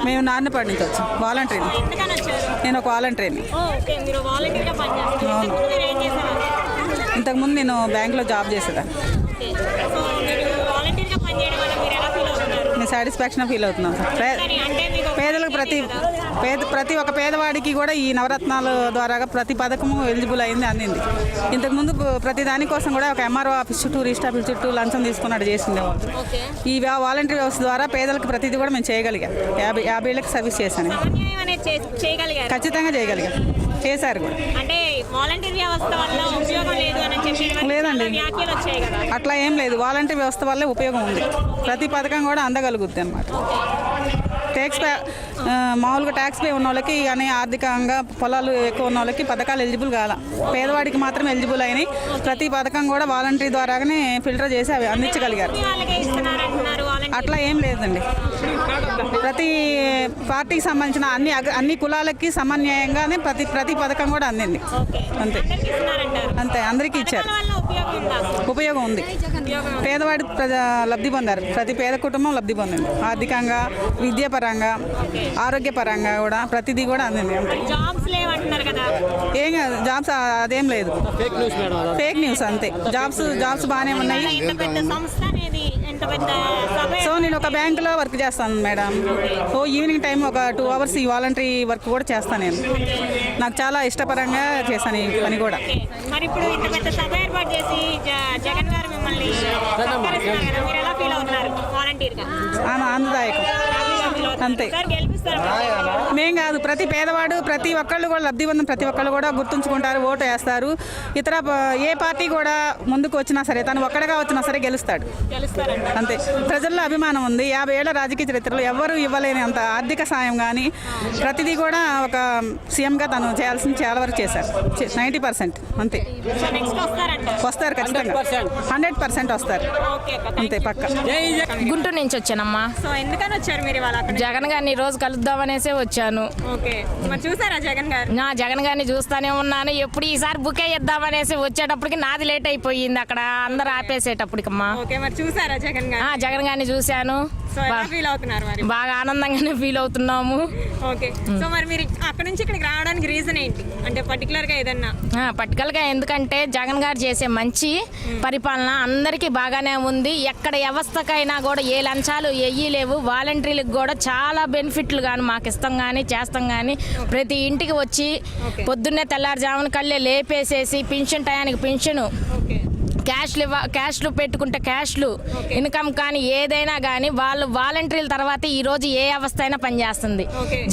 మేము నాన్నపాటి నుంచి వచ్చాం వాలంటీర్ని. ఎందుకని వచ్చారు? నేను ఒక వాలంటీర్ని. ఓకే, మీరు వాలంటీర్గా పనిచేస్తారు. ఇంతకుముందు మీరు ఏం చేసేవారు? ఇంతకుముందు నేను బ్యాంక్లో జాబ్ చేసేదాన్ని. ఓకే, సో మీరు వాలంటీర్గా పనిచేయడం వల్ల మీరు ఎలా ఫీల్ అవుతున్నారు? నేను సాటిస్ఫాక్షన్ ఫీల్ అవుతున్నాను సార్. అంటే మీకు పేదలకు ప్రతి ఒక్క పేదవాడికి కూడా ఈ నవరత్నాల ద్వారా ప్రతి పథకము ఎలిజిబుల్ అయింది, అందింది. ఇంతకుముందు ప్రతి దానికోసం కూడా ఒక ఎంఆర్ఓ ఆఫీస్ చుట్టూ రిజిస్టర్ ఆఫీస్ చుట్టూ లంచం తీసుకున్నట్టు చేసిండేవాళ్ళు. ఓకే, ఈ వాలంటీర్ వ్యవస్థ ద్వారా పేదలకు ప్రతిదీ కూడా మేము చేయగలిగాం. 50 ఏళ్ళకి సర్వీస్ చేశాను. సమన్వయం అనేది చేయగలిగారు? ఖచ్చితంగా చేయగలిగాం, చేశారు కూడా. అంటే వాలంటీర్ వ్యవస్థ వల్ల ఉపయోగం లేదు అని చెప్పి లేదండి, వ్యాఖ్యలు వచ్చాయి కదా. అట్లా ఏం లేదు. వాలంటీర్ వ్యవస్థ వల్లే ఉపయోగం ఉంది. ప్రతి పథకం కూడా అందగలుగుద్ది అనమాట. మామూలుగా ట్యాక్స్ పే ఉన్న వాళ్ళకి కానీ ఆర్థికంగా పొలాలు ఎక్కువ ఉన్న వాళ్ళకి పథకాలు ఎలిజిబుల్ కాల, పేదవాడికి మాత్రం ఎలిజిబుల్ అయినాయి. ప్రతి పథకం కూడా వాలంటీర్ ద్వారానే ఫిల్టర్ చేసి అవి అందించగలిగారు. అట్లా ఏం లేదండి. ప్రతి పార్టీకి సంబంధించిన అన్ని కులాలకి సమన్వయంగానే ప్రతి పథకం కూడా అందింది. అంతే అంతే, అందరికీ ఇచ్చారు. ఉపయోగం ఉంది. పేదవాడి లబ్ధి పొందారు. ప్రతి పేద కుటుంబం లబ్ధి పొందింది. ఆర్థికంగా, విద్యాపరంగా, ఆరోగ్యపరంగా కూడా ప్రతిదీ కూడా అందింది. ఏం కాదు, జాబ్స్ అదేం లేదు, ఫేక్ న్యూస్ అంతే. జాబ్స్ బాగానే ఉన్నాయి. సో నేను ఒక బ్యాంకులో వర్క్ చేస్తాను మేడం. సో ఈవినింగ్ టైం ఒక 2 hours ఈ వాలంటరీ వర్క్ కూడా చేస్తాను నేను. నాకు చాలా ఇష్టపరంగా చేశాను ఈ పని కూడా. మరి ఇప్పుడు ఇంత పెద్ద సభ ఏర్పాటు చేసి జగన్ గారు మిమ్మల్ని మీరు ఎలా ఫీల్ అవుతున్నారు వాలంటీర్గా? ఆనందదాయకం అంతే. మేం కాదు, ప్రతి పేదవాడు ప్రతి ఒక్కళ్ళు కూడా లబ్ధి పొందిన ప్రతి ఒక్కళ్ళు కూడా గుర్తుంచుకుంటారు, ఓటు వేస్తారు. ఇతర ఏ పార్టీ కూడా ముందుకు వచ్చినా సరే, తను ఒక్కడగా వచ్చినా సరే గెలుస్తాడు అంతే. ప్రజల్లో అభిమానం ఉంది. 50 ఏళ్ల రాజకీయ చరిత్రలో ఎవరు ఇవ్వలేని అంత ఆర్థిక సాయం కానీ ప్రతిదీ కూడా ఒక సీఎంగా తను చేయాల్సింది చాలా వరకు చేశారు. 90% అంతే. వస్తారు ఖచ్చితంగా, 100% వస్తారు అంతే పక్క. గుంటూరు నుంచి వచ్చానమ్మా. సో ఎందుకని వచ్చారు మీరు? జగన్ గారిని ఈ రోజు కలుద్దామనేసే వచ్చాను. చూసారా జగన్ గారు? నా జగన్ గారిని చూస్తానే ఉన్నాను. ఎప్పుడు ఈసారి బుకే ఇద్దామనేసి వచ్చేటప్పటికి నాది లేట్ అయిపోయింది అక్కడ అందరు ఆపేసేటప్పటికమ్మా. చూసారా జగన్ గారు? జగన్ గారిని చూశాను. బాగా ఆనందంగానే ఫీల్ అవుతున్నాము. ఓకే, సో మరి మీరు అక్కడ నుంచి ఇక్కడికి రావడానికి రీజన్ ఏంటి? అంటే పర్టికులర్ గా ఏదన్నా? పర్టికులర్ గా ఎందుకంటే జగన్ గారు చేసే మంచి పరిపాలన అందరికీ బాగానే ఉంది. ఎక్కడ వ్యవస్థకైనా కూడా ఏ లంచాలు లేవు. వాలంటీర్లకు కూడా చాలా బెనిఫిట్లు కానీ మాకు ఇస్తాం కానీ చేస్తాం కానీ ప్రతి ఇంటికి వచ్చి పొద్దున్నే తెల్లారుజామున కళ్ళే లేపేసేసి పింఛన్ టయానికి పింఛను, క్యాష్లు పెట్టుకుంటే క్యాష్లు, ఇన్కమ్ కానీ ఏదైనా కానీ వాళ్ళు వాలంటీర్ల తర్వాత ఈరోజు ఏ వ్యవస్థ అయినా పనిచేస్తుంది.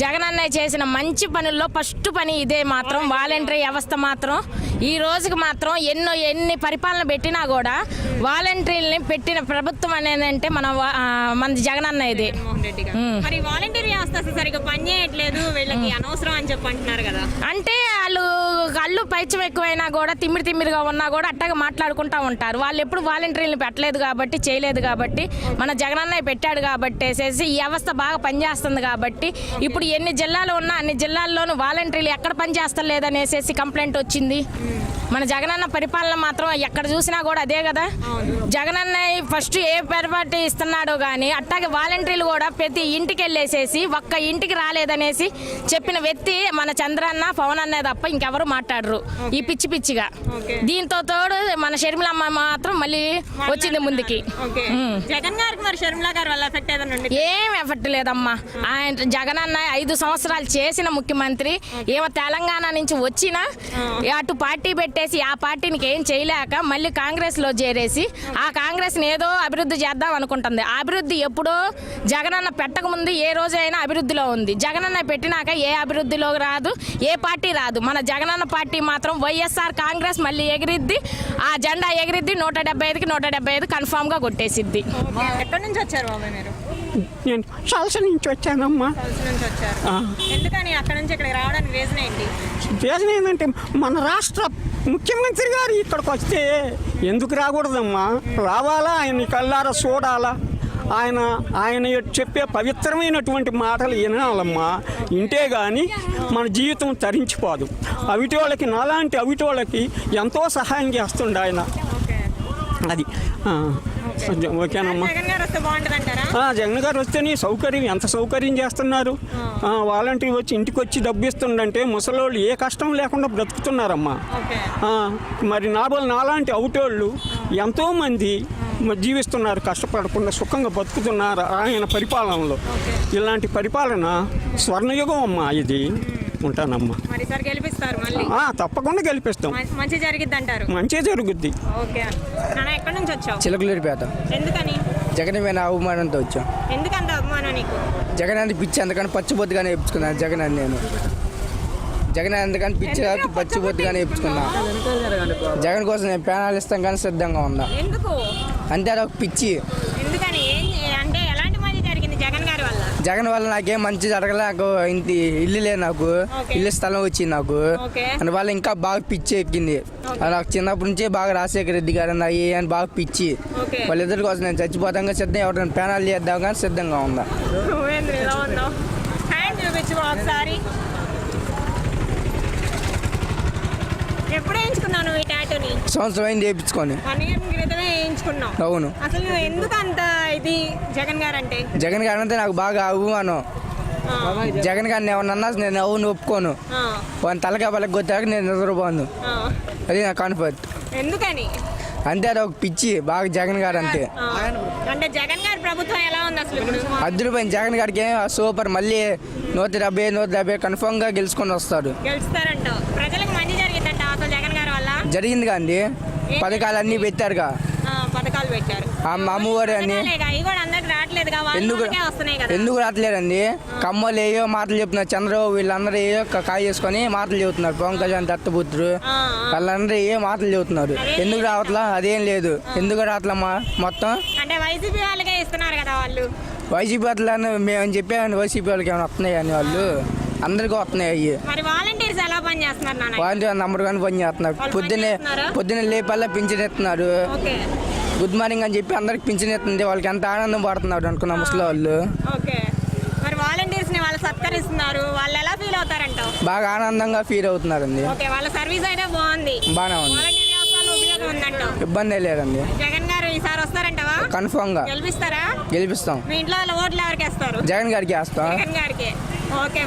జగన్ అన్నయ్య చేసిన మంచి పనుల్లో ఫస్ట్ పని ఇదే. మాత్రం వాలంటీర్ వ్యవస్థ మాత్రం ఈ రోజుకి మాత్రం ఎన్ని పరిపాలన పెట్టినా కూడా వాలంటీర్ని పెట్టిన ప్రభుత్వం అనేది అంటే మన జగన్ అన్నయ్యది. మరి వాలంటీర్ వ్యవస్థ సరిగ్గా పనిచేయట్లేదు, వీళ్ళకి అనవసరం అని చెప్పి అంటున్నారు కదా. అంటే వాళ్ళు కళ్ళు పైచం ఎక్కువైనా కూడా తిమ్మిడిగా ఉన్నా కూడా అట్టగా మాట్లాడుకుంటా ఉంటారు. వాళ్ళు ఎప్పుడు వాలంటీర్లు పెట్టలేదు కాబట్టి, చేయలేదు కాబట్టి, మన జగనన్నయ్య పెట్టాడు కాబట్టి ఈ వ్యవస్థ బాగా పనిచేస్తుంది కాబట్టి ఇప్పుడు ఎన్ని జిల్లాలు ఉన్నా అన్ని జిల్లాల్లోనూ వాలంటీర్లు ఎక్కడ పనిచేస్తలేదనేసి కంప్లైంట్ వచ్చింది. మన జగనన్న పరిపాలన మాత్రం ఎక్కడ చూసినా కూడా అదే కదా. జగనన్నయ్య ఫస్ట్ ఏ పరిపాటి ఇస్తున్నాడో కానీ అట్టాగే వాలంటీర్లు కూడా ప్రతి ఇంటికి వెళ్ళేసేసి ఒక్క ఇంటికి రాలేదనేసి చెప్పిన వ్యక్తి మన చంద్రన్న, పవన్ అన్న తప్ప ఇంకెవరు మాట్లాడరు ఈ పిచ్చిగా. దీంతో తోడు మన షర్మిలమ్మ మాత్రం మళ్ళీ వచ్చింది ముందుకి. జగన్ గారికి మరి షర్మిల గారి వల్ల ఎఫెక్ట్ ఏం ఎఫెక్ట్ లేదమ్మా. ఆయన జగన్ అన్న 5 సంవత్సరాలు చేసిన ముఖ్యమంత్రి. ఏమో తెలంగాణ నుంచి వచ్చినా అటు పార్టీ పెట్టేసి ఆ పార్టీనికి ఏం చేయలేక మళ్ళీ కాంగ్రెస్ లో చేరేసి ఆ కాంగ్రెస్ ని ఏదో అభివృద్ధి చేద్దాం అనుకుంటుంది. ఆ అభివృద్ధి ఎప్పుడో జగనన్న పెట్టక ముందు ఏ రోజైనా అభివృద్ధిలో ఉంది. జగనన్న పెట్టినాక ఏ అభివృద్ధిలో రాదు, ఏ పార్టీ రాదు. మన జగనన్న పార్టీ మాత్రం వైఎస్ఆర్ కాంగ్రెస్ మళ్ళీ ఎగిరిద్ది. ఆ జెండా ఎగిరిద్ది. 175కి 175 కన్ఫామ్ గా కొట్టేసిద్ది. ఎక్కడి నుంచి వచ్చారు బాబాయ్ మీరు? నేను సల్స నుంచి వచ్చానమ్మా. ఎందుకని అక్కడ నుంచి ఇక్కడ రావడానికి రీజన్ ఏంటి? రీజన్ ఏంటంటే మన రాష్ట్ర ముఖ్యమంత్రి గారు ఇక్కడికి వస్తే ఎందుకు రాకూడదమ్మా? రావాలా, ఆయన కళ్ళారా చూడాలా, ఆయన చెప్పే పవిత్రమైనటువంటి మాటలు వినాలమ్మా. ఇంటే కానీ మన జీవితం తరించిపోదు. అవిటి వాళ్ళకి, నాలాంటి అవిటి వాళ్ళకి ఎంతో సహాయం చేస్తుండే ఆయన. అది ఓకేనమ్మా. జగన్ గారు వస్తే బాగుంటుంది అంటారా? జగన్ గారు వస్తేనే సౌకర్యం, ఎంత సౌకర్యం చేస్తున్నారు. వాలంటీర్ వచ్చి ఇంటికి వచ్చి డబ్బు ఇస్తుందంటే ముసలోళ్ళు ఏ కష్టం లేకుండా బ్రతుకుతున్నారమ్మా. ఓకే. మరి నాలాంటి అవుటోళ్ళు ఎంతోమంది జీవిస్తున్నారు, కష్టపడకుండా సుఖంగా బతుకుతున్నారు ఆయన పరిపాలనలో. ఇలాంటి పరిపాలన స్వర్ణయుగం అమ్మా ఇది. ఉంటానమ్మా. మరి సార్ గెలిపిస్తారు మళ్ళీ? తప్పకుండా గెలిపిస్తాం. మంచి జరిగిద్ది అంటారు? మంచిగా జరుగుద్ది. ఓకే. నాన్న ఎక్కడి నుంచి వచ్చావు? చిలకలూరిపేట. ఎందుకని? జగన్ మీద అవమానంతో వచ్చాం. ఎందుకంత అవమానం నీకు? జగన్ అని పిచ్చి అందుకని పచ్చిబొద్దుగానే చెప్పుకున్నాను. జగన్ అని నేను జగన్ అందుకని పిచ్చి కాబట్టి పచ్చిబొద్దుగానే చెప్పుకున్నా. జగన్ కోసం నేను ప్రాణాలు ఇస్తాం కానీ సిద్ధంగా ఉందా. ఎందుకు? అంతే అది ఒక పిచ్చి. ఎందుకని? అంటే ఎలాంటి మంచి జరిగింది జగన్ గారి వల్ల? జగన్ వల్ల నాకేం మంచి జరగలే. నాకు ఇంటి ఇల్లు లేదు, నాకు ఇల్లు స్థలం వచ్చింది నాకు. అందువల్ల ఇంకా బాగా పిచ్చి ఎక్కింది. నాకు చిన్నప్పటి నుంచి బాగా రాజశేఖర రెడ్డి గారు అని బాగా పిచ్చి. వాళ్ళిద్దరి కోసం నేను చచ్చిపోతాగా సిద్ధం, ఎవరైనా ప్రాణాలు చేద్దాం కానీ సిద్ధంగా ఉందా. ఒకసారి ఎప్పుడు వేయించుకున్నావు నువ్వు ఈ టాటూని? సంవత్సరం అయింది వేయించుకొని. 1 year క్రితమే వేయించుకున్నావు? అవును. అసలు నువ్వు ఎందుకు అంత ఇది జగన్ గారు అంటే? జగన్ గారు అంటే నాకు బాగా అవమానం. జగన్ గారిని ఏమన్నా నేను అవును ఒప్పుకోను. వాళ్ళ తలగా వాళ్ళకి కొట్టాక నేను నిద్రపోను. అది నా కాన్ఫిడెంట్. ఎందుకని? అంతే అది ఒక పిచ్చి బాగా జగన్ గారు అంటే. అంటే జగన్ గారి ప్రభుత్వం ఎలా ఉంది అసలు? అద్దరిపోయిన జగన్ గారికి సూపర్. మళ్ళీ 170 కన్ఫర్మ్ గా గెలుచుకొని వస్తాడు. గెలుస్తారంట. ప్రజలకు మంచి జరిగిందంట అసలు జగన్ గారి వల్ల? జరిగింది కానీ పథకాలు అన్నీ పెట్టారుగా. పథకాలు పెట్టారు. అమ్మఒడి అని ఎందుకు రావట్లేదండి. కమ్మలు ఏయో మాటలు చెప్తున్నారు. చంద్రబాబు వీళ్ళందరూ ఏయో కాయ చేసుకొని మాటలు చెబుతున్నారు. పవన్ కళ్యాణ్ దత్తపుత్రుడు వాళ్ళందరూ ఏ మాటలు చెబుతున్నారు. ఎందుకు రావట్లా? అదేం లేదు. ఎందుకు రావట్లమ్మా మొత్తం? అంటే వైసీపీ వాళ్ళకే ఇస్తున్నారు కదా వాళ్ళు. వైసీపీ వాళ్ళని మేము చెప్పామని వైసీపీ వాళ్ళకి ఏమైనా వస్తున్నాయి అని వాళ్ళు అందరికీ వస్తున్నాయి. అయ్యి వాలంటీర్స్ ఎలా పని చేస్తున్నారు? వాలంటీర్ నంబర్ కానీ పని చేస్తున్నారు. పొద్దున్నే లేపల్లా పింఛన్ ఇస్తున్నారు. గుడ్ మార్నింగ్ అని చెప్పి అందరికి పింఛన్ ఇస్తుంది. వాళ్ళకి ఎంత ఆనందం పడుతున్నారు అనుకున్న ముసలి వాళ్ళు. మరి వాలంటీర్స్ ని వాళ్ళు సత్కరిస్తున్నారు, వాళ్ళు ఎలా ఫీల్ అవుతారంటావు? బాగా ఆనందంగా ఫీల్ అవుతున్నారండి. వాళ్ళ సర్వీస్ అయితే బాగుంది, బాగానే ఉంది. వాలంటీర్ వ్యవస్థలో ఉపయోగం ఉందంటావు? ఇబ్బంది లేదండి. జగన్ గారు ఈసారి వస్తారంటావా? కన్ఫర్మ్ గా గెలిపిస్తారా? గెలిపిస్తాం. మీ ఇంట్లో ఓట్లు ఎవరికి వేస్తారు? జగన్ గారికి వేస్తాం. జగన్ గారికి. ఓకే.